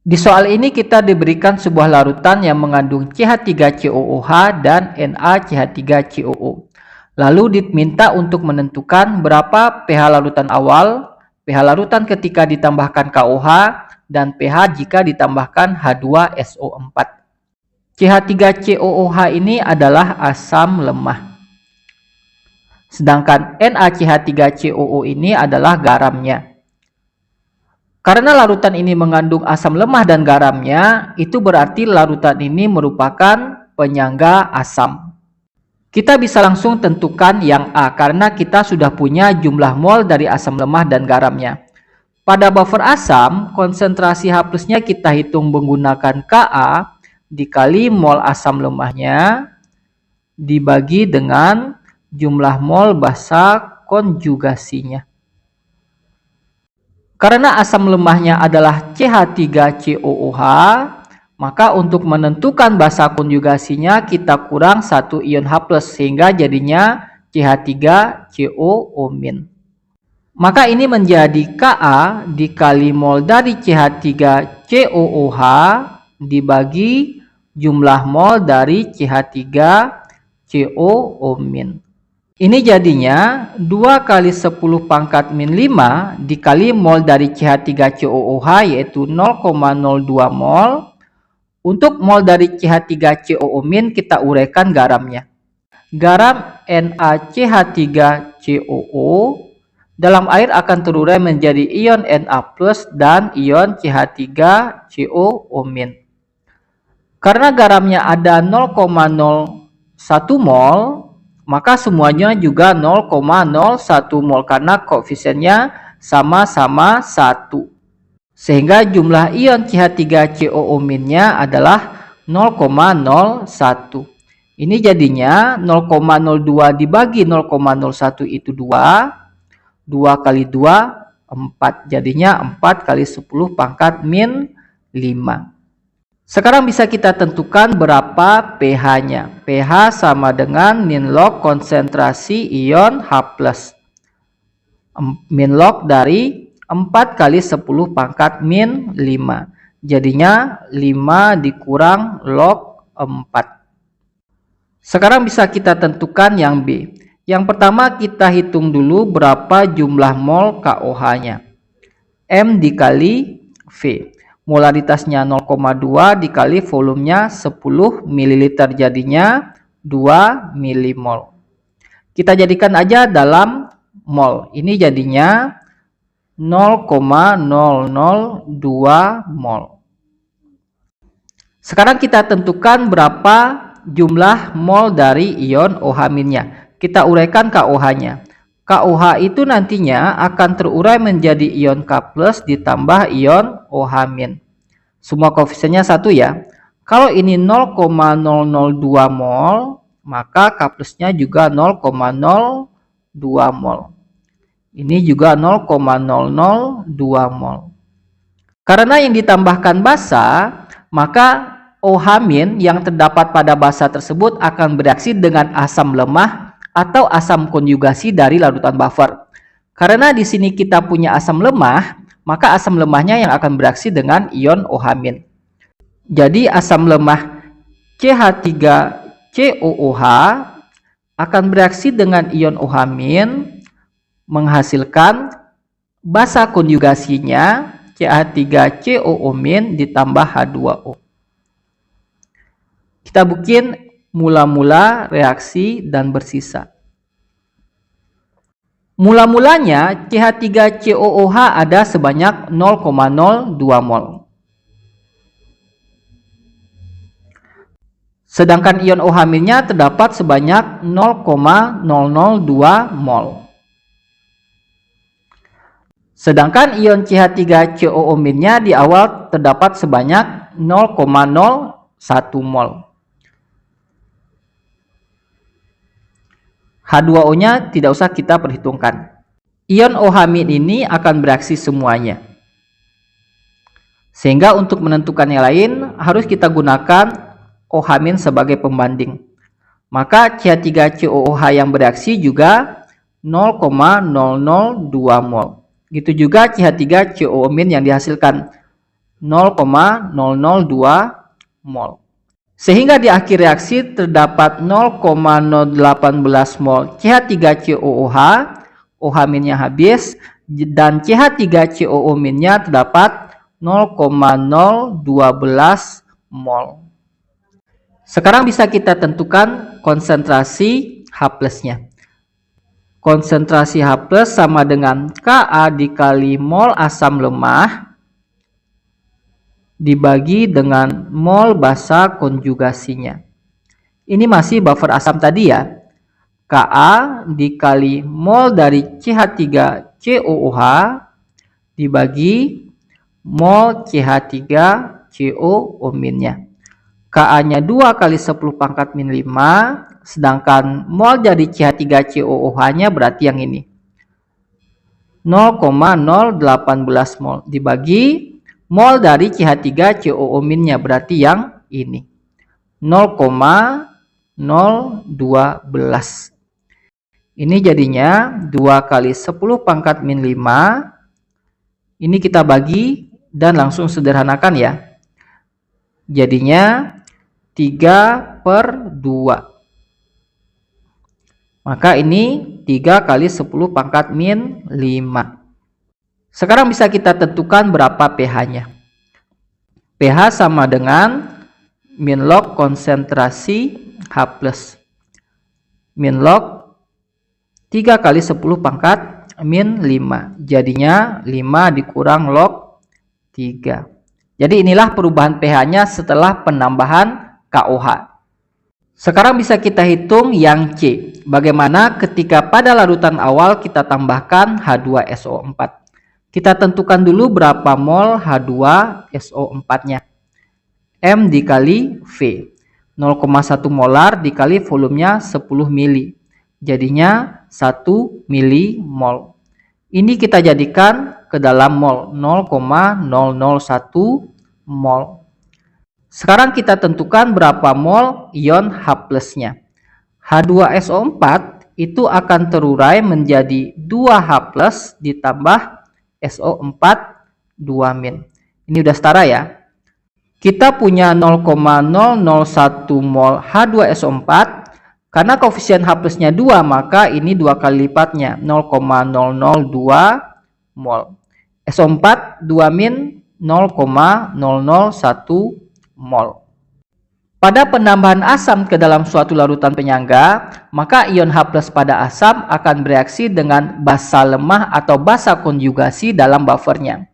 Di soal ini kita diberikan sebuah larutan yang mengandung CH3COOH dan NaCH3COO. Lalu diminta untuk menentukan berapa pH larutan awal, pH larutan ketika ditambahkan KOH, dan pH jika ditambahkan H2SO4. CH3COOH ini adalah asam lemah. Sedangkan NaCH3COO ini adalah garamnya. Karena larutan ini mengandung asam lemah dan garamnya, itu berarti larutan ini merupakan penyangga asam. Kita bisa langsung tentukan yang A karena kita sudah punya jumlah mol dari asam lemah dan garamnya. Pada buffer asam, konsentrasi H+-nya kita hitung menggunakan Ka dikali mol asam lemahnya dibagi dengan jumlah mol basa konjugasinya. Karena asam lemahnya adalah CH3COOH, maka untuk menentukan basa konjugasinya kita kurang 1 ion H+, sehingga jadinya CH3COO-. Maka ini menjadi Ka dikali mol dari CH3COOH dibagi jumlah mol dari CH3COO-. Ini jadinya 2 kali 10 pangkat min 5 dikali mol dari CH3COOH yaitu 0,02 mol. Untuk mol dari CH3COO- kita uraikan garamnya. Garam NaCH3COO dalam air akan terurai menjadi ion Na+ dan ion CH3COO-. Karena garamnya ada 0,01 mol, maka semuanya juga 0,01 mol karena koefisiennya sama-sama 1. Sehingga jumlah ion CH3COO-nya adalah 0,01. Ini jadinya 0,02 dibagi 0,01 itu 2. 2 kali 2, 4. Jadinya 4 kali 10 pangkat min 5. Sekarang bisa kita tentukan berapa pH-nya. pH sama dengan min log konsentrasi ion H+. Min log dari 4 kali 10 pangkat min 5. Jadinya 5 dikurang log 4. Sekarang bisa kita tentukan yang B. Yang pertama kita hitung dulu berapa jumlah mol KOH-nya. M dikali V. Molaritasnya 0,2 dikali volumenya 10 ml jadinya 2 milimol. Kita jadikan aja dalam mol. Ini jadinya 0,002 mol. Sekarang kita tentukan berapa jumlah mol dari ion OH-nya. Kita uraikan KOH-nya. KOH itu nantinya akan terurai menjadi ion K+ ditambah ion OH-. Semua koefisiennya 1 ya. Kalau ini 0,002 mol, maka K+-nya juga 0,02 mol. Ini juga 0,002 mol. Karena yang ditambahkan basa, maka OH- yang terdapat pada basa tersebut akan bereaksi dengan asam lemah atau asam konjugasi dari larutan buffer. Karena di sini kita punya asam lemah, maka asam lemahnya yang akan bereaksi dengan ion OH-. Jadi asam lemah CH3COOH akan bereaksi dengan ion OH- menghasilkan basa konjugasinya CH3COO- ditambah H2O. Kita bikin mula-mula reaksi dan bersisa. Mula-mulanya CH3COOH ada sebanyak 0,02 mol. Sedangkan ion OH-nya terdapat sebanyak 0,002 mol. Sedangkan ion CH3COO-nya di awal terdapat sebanyak 0,01 mol. H2O-nya tidak usah kita perhitungkan. Ion OH- ini akan bereaksi semuanya. Sehingga untuk menentukan yang lain harus kita gunakan OH- sebagai pembanding. Maka CH3COOH yang bereaksi juga 0,002 mol. Gitu juga CH3COO- yang dihasilkan 0,002 mol. Sehingga di akhir reaksi terdapat 0,018 mol CH3COOH, OH-nya habis, dan CH3COO-nya terdapat 0,012 mol. Sekarang bisa kita tentukan konsentrasi H+-nya. Konsentrasi H+ sama dengan Ka dikali mol asam lemah dibagi dengan mol basa konjugasinya. Ini masih buffer asam tadi ya. Ka dikali mol dari CH3COOH dibagi mol CH3COO-nya. Ka-nya 2 kali 10 pangkat min 5, sedangkan mol dari CH3COOH-nya berarti yang ini. 0,018 mol dibagi mol dari CH3COO-nya berarti yang ini. 0,012. Ini jadinya 2 kali 10 pangkat min 5. Ini kita bagi dan langsung sederhanakan ya. Jadinya 3/2. Maka ini 3 kali 10 pangkat min 5. Sekarang bisa kita tentukan berapa pH-nya. pH sama dengan min log konsentrasi H+. Min log 3 kali 10 pangkat min 5. Jadinya 5 dikurang log 3. Jadi inilah perubahan pH-nya setelah penambahan KOH. Sekarang bisa kita hitung yang C. Bagaimana ketika pada larutan awal kita tambahkan H2SO4. Kita tentukan dulu berapa mol H2SO4-nya. M dikali V. 0,1 molar dikali volumenya 10 mili. Jadinya 1 milimol. Ini kita jadikan ke dalam mol. 0,001 mol. Sekarang kita tentukan berapa mol ion H+-nya. H2SO4 itu akan terurai menjadi 2H+ ditambah SO4 2-. Ini udah setara ya. Kita punya 0,001 mol H2SO4. Karena koefisien H+-nya 2, maka ini 2 kali lipatnya, 0,002 mol. SO4 2-, 0,001 mol. Pada penambahan asam ke dalam suatu larutan penyangga, maka ion H+ pada asam akan bereaksi dengan basa lemah atau basa konjugasi dalam buffernya.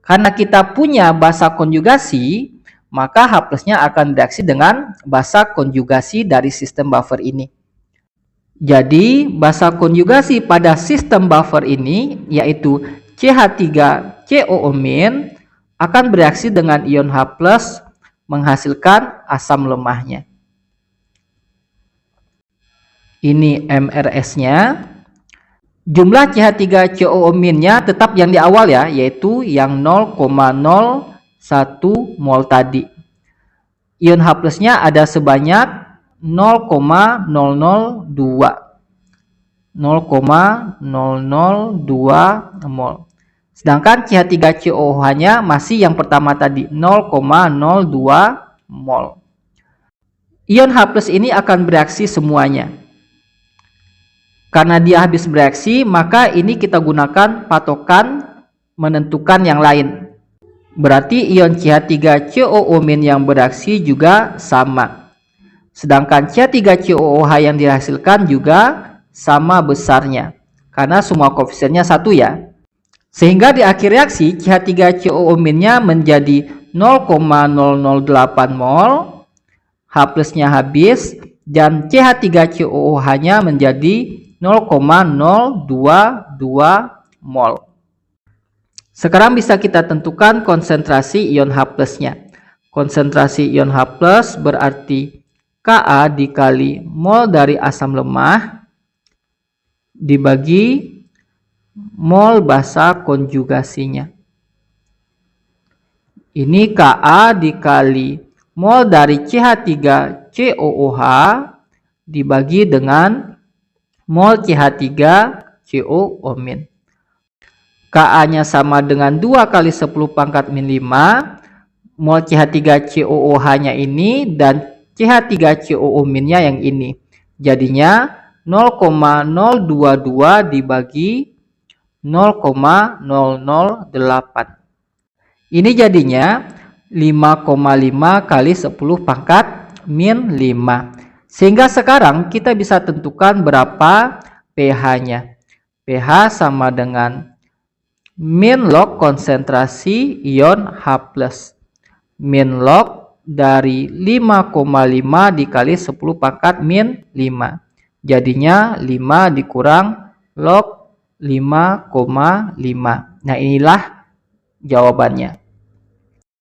Karena kita punya basa konjugasi, maka H+-nya akan bereaksi dengan basa konjugasi dari sistem buffer ini. Jadi, basa konjugasi pada sistem buffer ini, yaitu CH3COO- akan bereaksi dengan ion H+, menghasilkan asam lemahnya. Ini MRS-nya. Jumlah CH3COO-nya tetap yang di awal ya, yaitu yang 0,01 mol tadi. Ion H+-nya ada sebanyak 0,002 mol. Sedangkan CH3COOH-nya masih yang pertama tadi, 0,02 mol. Ion H+ ini akan bereaksi semuanya. Karena dia habis bereaksi, maka ini kita gunakan patokan menentukan yang lain. Berarti ion CH3COO- yang bereaksi juga sama. Sedangkan CH3COOH yang dihasilkan juga sama besarnya. Karena semua koefisiennya 1 ya. Sehingga di akhir reaksi CH3COO-nya menjadi 0,008 mol, H+-nya habis, dan CH3COOH-nya menjadi 0,022 mol. Sekarang bisa kita tentukan konsentrasi ion H+-nya. Konsentrasi ion H+ berarti Ka dikali mol dari asam lemah dibagi mol basa konjugasinya. Ini Ka dikali mol dari CH3COOH dibagi dengan mol CH3COO-. Ka-nya sama dengan 2 kali 10 pangkat min 5. Mol CH3COOH-nya ini dan CH3COO minnya yang ini. Jadinya 0,022 dibagi 0,008. Ini jadinya 5,5 kali 10 pangkat min 5. Sehingga sekarang kita bisa tentukan berapa pH-nya. pH sama dengan min log konsentrasi ion H+. Min log dari 5,5 dikali 10 pangkat min 5. Jadinya 5 dikurang log 5,5. Nah, inilah jawabannya.